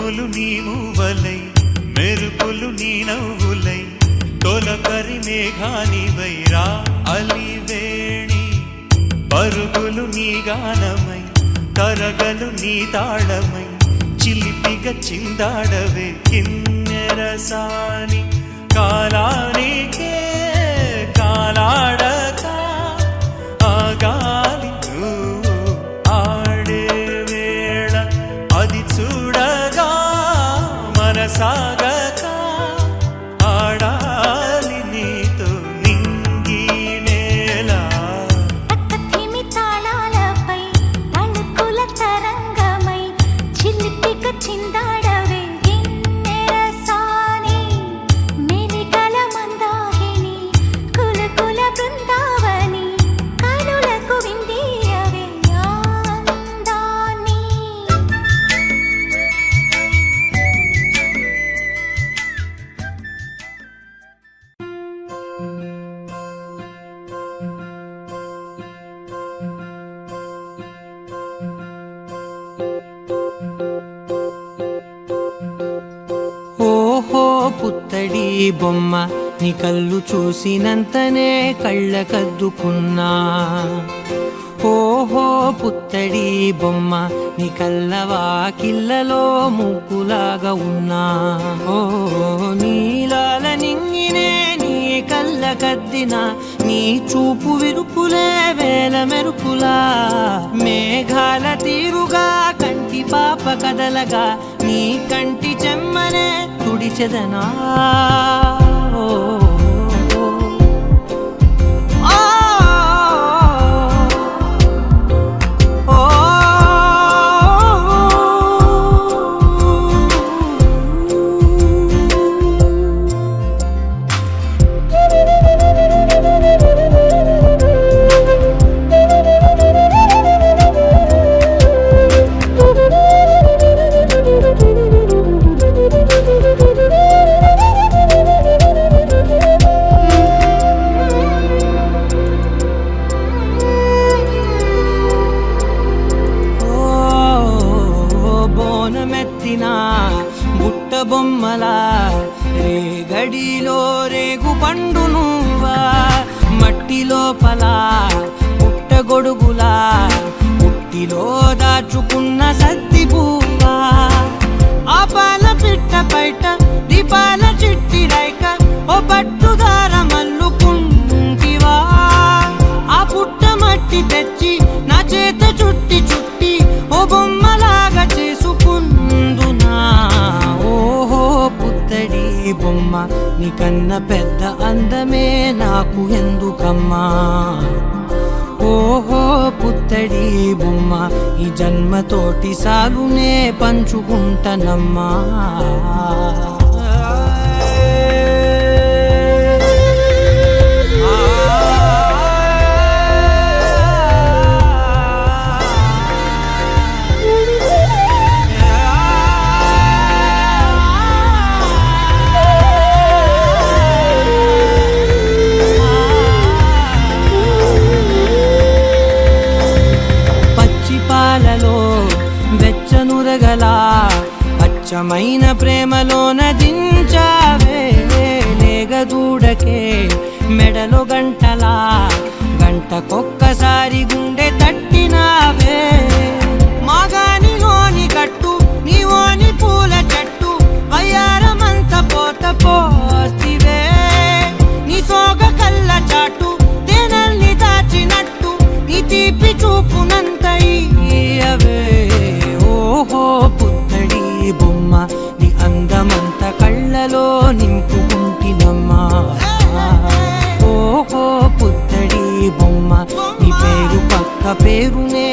ఉరుములు నీ మూవలై మెరుపులు నీ నవ్వులై తొలకరి మేఘానివై రా అలివేణి పరుగులు నీ గానమై కరగలు నీ తాళమై చిలిపిగ చిందాడవే కిన్నెరసాని కాలానికే కాలాడక ఆగాలి ఆడే వేళ అది చూడగా మనసాగక ఆడాలి నీతో నింగి నేల తక్కతిమి తాళాలపై తళుకుల తరంగమై చిలిపిక చిందాడవే గిన్నెరసాని మెలికల మందాగిని కులకుల బృందావని కనులకు విందీయవే ఆనందాన్ని ఓహో పుత్తడి బొమ్మ నీ కళ్ళు చూసినంతనే కళ్ళకద్దుకున్నా ఓహో పుత్తడి బొమ్మ నీ కళ్ళవాకిళ్ళలో ముగ్గులాగా ఉన్నా ఓ నీలాల నింగినే నీ కళ్ళకద్దిన నీ చూపు విరుపులే వేల మెరుపులా మేఘాల తీరుగా కంటి పాప కదలగా నీ కంటి చెమ్మనే తుడిచెదనా బుట్ట బొమ్మలా రేగడిలో రేగు పండు నువ్వా మట్టి లోపల పుట్ట గొడుగులా పుట్టిలో దాచుకున్న సత్తి పువ్వా ఆ పాల పిట్ట బయట దీపాల చిట్టి రైక ఓ పట్టుదార మల్లుకుంటివా ఆ పుట్ట మట్టి తెచ్చి నా చేత చుట్టి చుట్టి ఓ బొమ్మలాగా చేసుకుందునా ఓహో పుత్తడి బొమ్మ నీకన్న పెద్ద అందమే నాకు ఎందుకమ్మా ఓహో పుత్తడి బొమ్మ ఈ జన్మతోటి సాలునే పంచుకుంటనమ్మా వెచ్చనురగలా అచ్చమైన ప్రేమలోన దించావే లేగదూడకే మెడలో గంటలా గంటకొక్కసారి గుండె తట్టినావే మాగానిలోని గట్టు నీవోని పూల చెట్టు వయ్యారమంత పోత పోస్తివే నీ సోగ కళ్ళ చాటు తేనల్ని దాచినట్టు నీ తీపి చూపునంత ఇయ్యవే ఓహో పుత్తడి బొమ్మ నీ అందమంత కళ్ళలో నింపుకుంటినమ్మా ఓహో పుత్తడి బొమ్మ నీ పేరు పక్క పేరునే